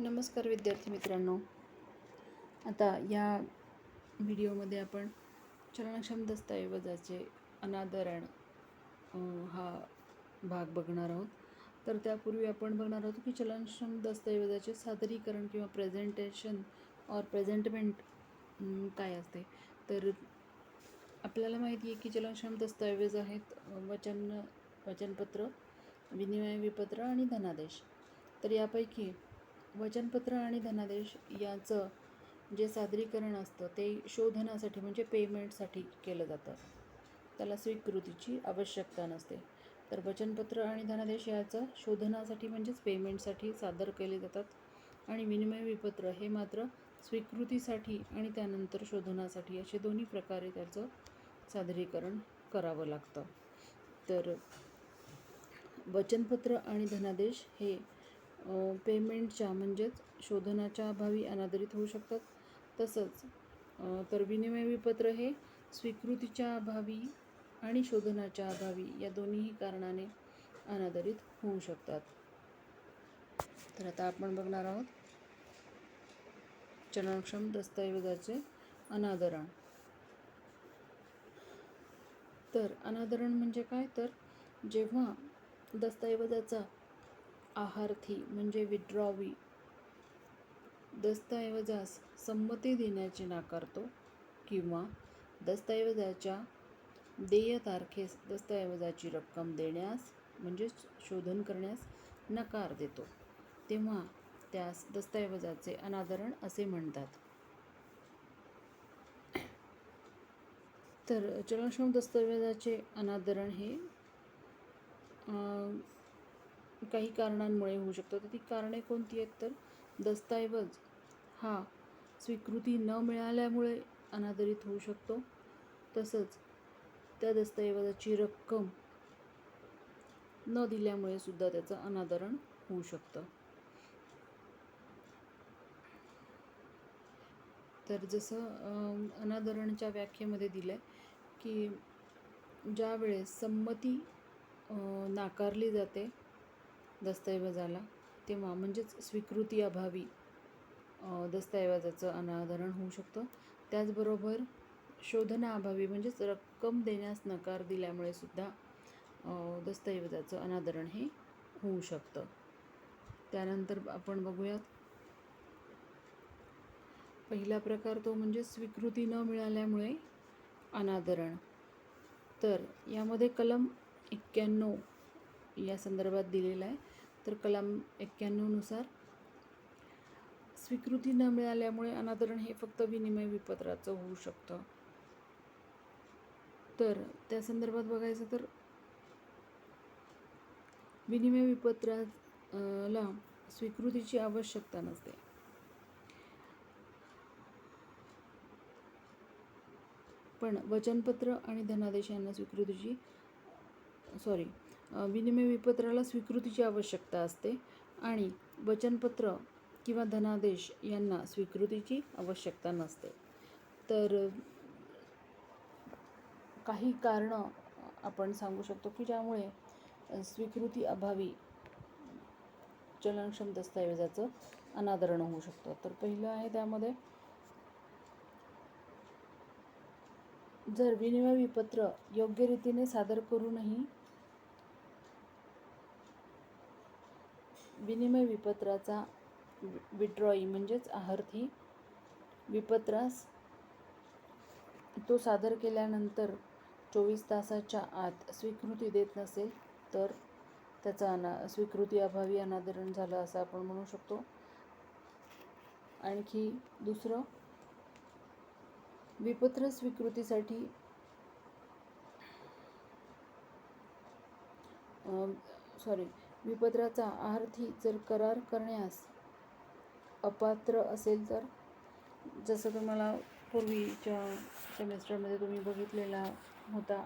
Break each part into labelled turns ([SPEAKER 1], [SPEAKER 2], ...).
[SPEAKER 1] नमस्कार विद्यार्थी मित्रांनो. आता या व्हिडिओमध्ये आपण चलनक्षम दस्तऐवजाचे अनादरण हा भाग बघणार आहोत. तर त्यापूर्वी आपण बघणार आहोत की चलनक्षम दस्तऐवजाचे सादरीकरण किंवा प्रेझेंटेशन और प्रेझेंटमेंट काय असते. तर आपल्याला माहिती आहे की चलनक्षम दस्तऐवज आहेत वचनपत्र, विनिमय विपत्र आणि धनादेश. तर यापैकी वचनपत्र आणि धनादेश याचं जे सादरीकरण असतं ते शोधनासाठी म्हणजे पेमेंटसाठी केलं जातं. त्याला स्वीकृतीची आवश्यकता नसते. तर वचनपत्र आणि धनादेश याचं शोधनासाठी म्हणजेच पेमेंटसाठी सादर केले जातात आणि विनिमय विपत्र हे मात्र स्वीकृतीसाठी आणि त्यानंतर शोधनासाठी असे दोन्ही प्रकारे त्याचं सादरीकरण करावं लागतं. तर वचनपत्र आणि धनादेश हे पेमेंटच्या म्हणजेच शोधनाच्या अभावी अनादरित होऊ शकतात. तसंच तर विनिमय विपत्र हे स्वीकृतीच्या अभावी आणि शोधनाच्या अभावी या दोन्हीही कारणाने अनादरित होऊ शकतात. तर आता आपण बघणार आहोत चलनक्षम दस्तऐवजाचे अनादरण. तर अनादरण म्हणजे काय, तर जेव्हा दस्तऐवजाचा आहार्थी म्हणजे विड्रॉवी दस्तऐवजास संमती देण्याचे नाकारतो किंवा दस्तऐवजाच्या देय तारखेस दस्तऐवजाची रक्कम देण्यास म्हणजेच शोधन करण्यास नकार देतो, तेव्हा त्यास दस्तऐवजाचे अनादरण असे म्हणतात. तर चलनक्षम दस्तऐवजाचे अनादरण हे काही कारणांमुळे होऊ शकतं. तर ती कारणे कोणती आहेत, तर दस्तऐवज हा स्वीकृती न मिळाल्यामुळे अनादरित होऊ शकतो. तसंच त्या दस्तऐवजाची रक्कम न दिल्यामुळे सुद्धा त्याचं अनादरण होऊ शकतं. तर जसं अनादरणच्या व्याख्येमध्ये दिलं आहे की ज्या वेळेस संमती नाकारली जाते दस्तऐवजाला तेव्हा म्हणजेच स्वीकृती अभावी दस्तऐवजाचं अनादरण होऊ शकतं. त्याचबरोबर शोधनाअभावी म्हणजेच रक्कम देण्यास नकार दिल्यामुळे सुद्धा दस्तऐवजाचं अनादरण हे होऊ शकतं. त्यानंतर आपण बघूयात पहिला प्रकार, तो म्हणजे स्वीकृती न मिळाल्यामुळे अनादरण. तर यामध्ये कलम 91 या संदर्भात दिलेला आहे. तर कलम 91 नुसार स्वीकृती न मिळाल्यामुळे अनादरण हे फक्त विनिमय विपत्राचं होऊ शकतं. तर त्या संदर्भात बघायचं तर विनिमय विपत्राला स्वीकृतीची आवश्यकता नसते. पण वचनपत्र आणि धनादेश यांना विनिमय विपत्राला स्वीकृतीची आवश्यकता असते आणि वचनपत्र किंवा धनादेश यांना स्वीकृतीची आवश्यकता नसते. तर काही कारणं आपण सांगू शकतो की ज्यामुळे स्वीकृती अभावी चलनक्षम दस्तऐवजाचं अनादरण होऊ शकतं. तर पहिलं आहे त्यामध्ये जर विनिमय विपत्र योग्य रीतीने सादर करूनही विनिमय विपत्राचा विड्रॉई म्हणजेच आहार्थी विपत्रास तो सादर केल्यानंतर 24 तासाच्या आत स्वीकृती देत नसेल तर त्याचा स्वीकृती अभावी अनादरण झालं असं आपण म्हणू शकतो. आणखी दुसरं, विपत्र स्वीकृतीसाठी विपत्राचा आहार्थी जर करार करण्यास अपात्र असेल तर, जसं तुम्हाला पूर्वीच्या सेमेस्टरमध्ये तुम्ही बघितलेला होता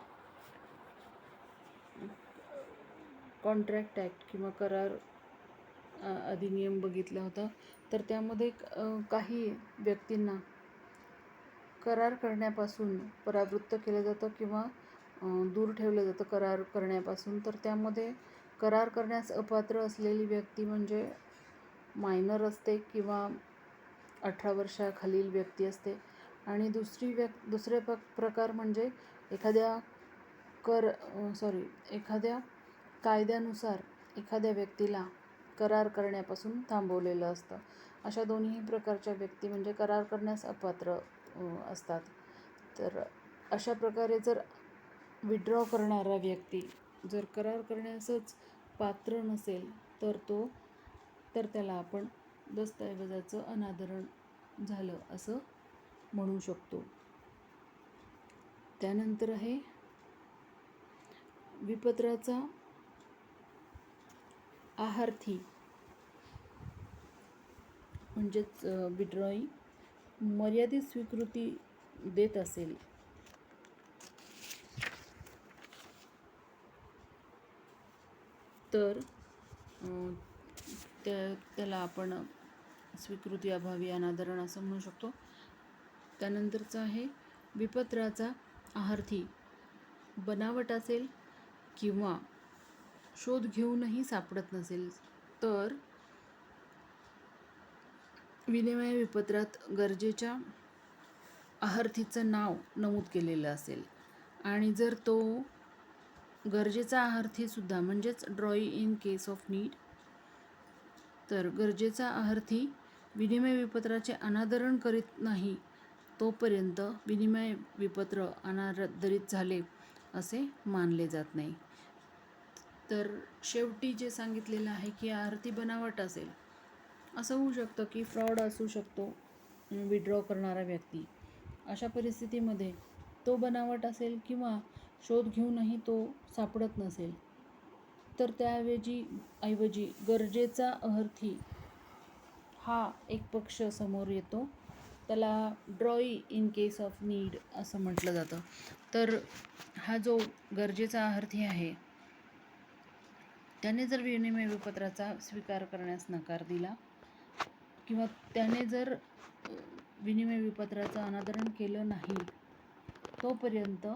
[SPEAKER 1] कॉन्ट्रॅक्ट ॲक्ट किंवा करार अधिनियम बघितला होता. तर त्यामध्ये काही व्यक्तींना करार करण्यापासून परावृत्त केलं जातं किंवा दूर ठेवलं जातं करार करण्यापासून. तर त्यामध्ये करार करण्यास अपात्र असलेली व्यक्ती म्हणजे मायनर असते किंवा 18 वर्षाखालील व्यक्ती असते. आणि दुसरे प्रकार म्हणजे एखाद्या एखाद्या कायद्यानुसार एखाद्या व्यक्तीला करार करण्यापासून थांबवलेलं असतं. अशा दोन्ही प्रकारच्या व्यक्ती म्हणजे करार करण्यास अपात्र असतात. तर अशा प्रकारे जर विड्रॉ करणारा व्यक्ती जर करार करण्यासच पात्र नसेल तर त्याला आपण दस्तऐवजाचं अनादरण झालं असं म्हणू शकतो. त्यानंतर आहे विपत्राचा आहार्थी म्हणजेच विड्रॉई मर्यादित स्वीकृती देत असेल तर त्याला आपण स्वीकृती अभावी अनादरण असं म्हणू शकतो. त्यानंतरचं आहे विपत्राचा आहार्थी बनावट असेल किंवा शोध घेऊनही सापडत नसेल तर विनिमय विपत्रात गरजेच्या आहार्थीचं नाव नमूद केलेलं असेल आणि जर तो गरजेचा आहार्थीसुद्धा म्हणजेच ड्रॉई इन केस ऑफ नीड तर गरजेचा आहार्थी विनिमय विपत्राचे अनादरण करीत नाही तोपर्यंत विनिमय विपत्र अनादरित झाले असे मानले जात नाही. तर शेवटी जे सांगितलेलं आहे की आहार्थी बनावट असेल, असं होऊ शकतं की फ्रॉड असू शकतो विड्रॉ करणारा व्यक्ती. अशा परिस्थितीमध्ये तो बनावट असेल किंवा शोध घेऊनही तो सापडत नसेल तर त्याऐवजी गरजेचा आहार्थी हा एक पक्ष समोर येतो. त्याला ड्रॉई इन केस ऑफ नीड असं म्हटलं जातं. तर हा जो गरजेचा आहार्थी आहे त्याने जर विनिमय विपत्राचा स्वीकार करण्यास नकार दिला किंवा त्याने जर विनिमय विपत्राचं अनादरण केलं नाही तोपर्यंत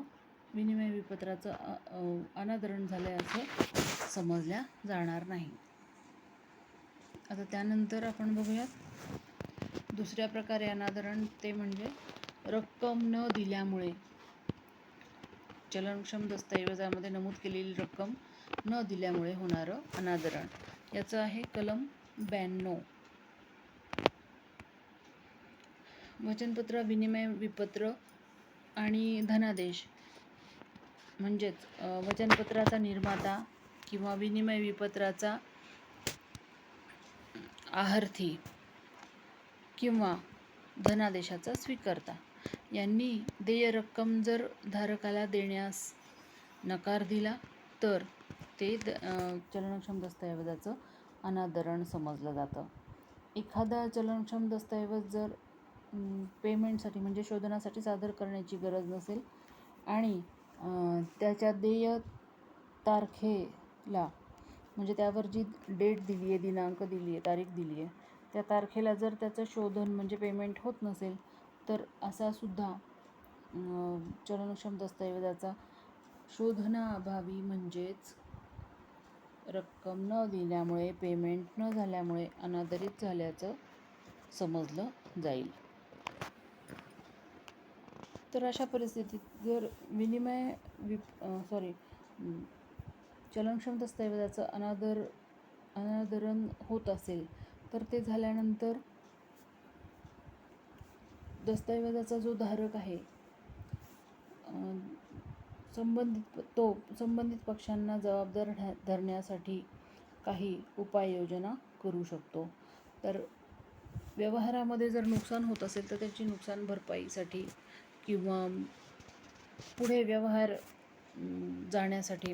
[SPEAKER 1] विनिमय विपत्राचं अनादरण झालं असं समजल्या जाणार नाही. आता त्यानंतर आपण बघूयात दुसऱ्या प्रकारे अनादरण, ते म्हणजे रक्कम न दिल्यामुळे चलनक्षम दस्तऐवजामध्ये नमूद केलेली रक्कम न दिल्यामुळे होणारं अनादरण. याचं आहे कलम 92. वचनपत्र, विनिमय विपत्र आणि धनादेश म्हणजेच वचनपत्राचा निर्माता किंवा विनिमय विपत्राचा आहार्थी किंवा धनादेशाचा स्वीकर्ता यांनी देय रक्कम जर धारकाला देण्यास नकार दिला तर ते चलनक्षम दस्तऐवजाचं अनादरण समजलं जातं. एखादा चलनक्षम दस्तऐवज जर पेमेंटसाठी म्हणजे शोधनासाठी सादर करण्याची गरज नसेल आणि त्याच्या देय तारखेला म्हणजे त्यावर जी डेट दिली आहे, दिनांक दिली आहे, तारीख दिली आहे, त्या तारखेला जर त्याचं शोधन म्हणजे पेमेंट होत नसेल तर असा सुद्धा चलनक्षम दस्तऐवजाचा शोधनाअभावी म्हणजेच रक्कम न दिल्यामुळे, पेमेंट न झाल्यामुळे अनादरित झाल्याचं समजलं जाईल. तर अशा परिस्थितीत जर चलनक्षम दस्तऐवजाचं अनादरण होत असेल तर ते झाल्यानंतर दस्तऐवजाचा जो धारक आहे संबंधित पक्षांना जबाबदार धरण्यासाठी काही उपाययोजना करू शकतो. तर व्यवहारामध्ये जर नुकसान होत असेल तर त्याची नुकसान भरपाईसाठी किंवा पुढे व्यवहार जाण्यासाठी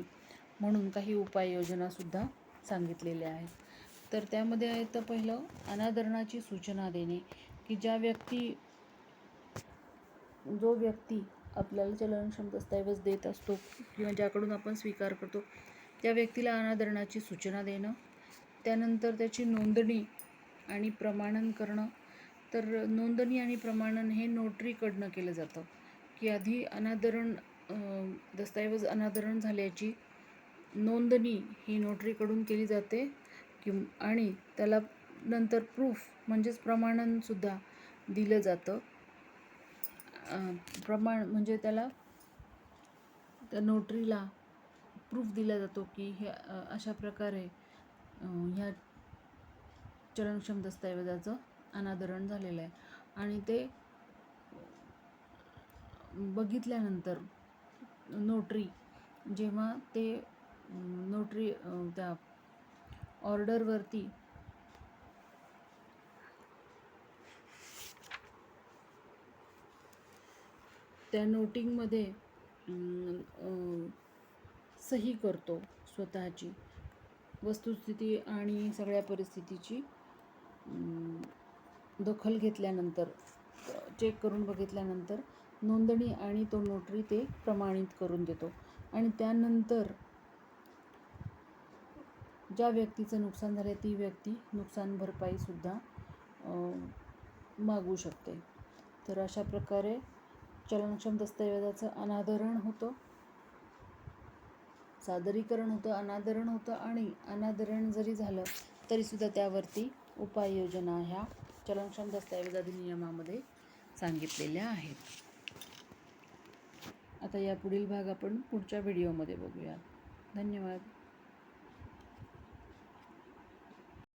[SPEAKER 1] म्हणून काही उपाययोजनासुद्धा सांगितलेल्या आहेत. तर त्यामध्ये आहे तर पहिलं अनादरणाची सूचना देणे, की जो व्यक्ती आपल्याला चलनक्षम दस्तऐवज देत असतो किंवा ज्याकडून आपण स्वीकार करतो त्या व्यक्तीला अनादरणाची सूचना देणं. त्यानंतर त्याची नोंदणी आणि प्रमाणन करणं. तर नोंदणी आणि प्रमाणन हे नोटरीकडनं केलं जातं, की आधी दस्तऐवज अनादरण झाल्याची नोंदणी ही नोटरीकडून केली जाते आणि त्याला नंतर प्रूफ म्हणजेच प्रमाणनसुद्धा दिलं जातं. प्रमाण म्हणजे त्याला त्या नोटरीला प्रूफ दिला जातो की हे अशा प्रकारे ह्या चलनक्षम दस्तऐवजाचं अनादरण झालेलं आहे. आणि ते बघितल्यानंतर नोटरी जेव्हा ते नोटरी त्या ऑर्डरवरती त्या नोटिंगमध्ये सही करतो, स्वतःची वस्तुस्थिती आणि सगळ्या परिस्थितीची दखल घेतल्यानंतर, चेक करून बघितल्यानंतर नोंदणी आणि तो नोटरी ते प्रमाणित करून देतो. आणि त्यानंतर ज्या व्यक्तीचं नुकसान झालं ती व्यक्ती नुकसान भरपाईसुद्धा मागू शकते. तर अशा प्रकारे चलनक्षम दस्तऐवजाचं अनादरण होतं, सादरीकरण होतं, अनादरण होतं. आणि अनादरण जरी झालं तरीसुद्धा त्यावरती उपाययोजना ह्या चलनक्षम दस्तऐवज अधिनियमामध्ये सांगितलेल्या आहेत. आता या पुढील भाग आपण पुढच्या व्हिडिओमध्ये बघूया. धन्यवाद.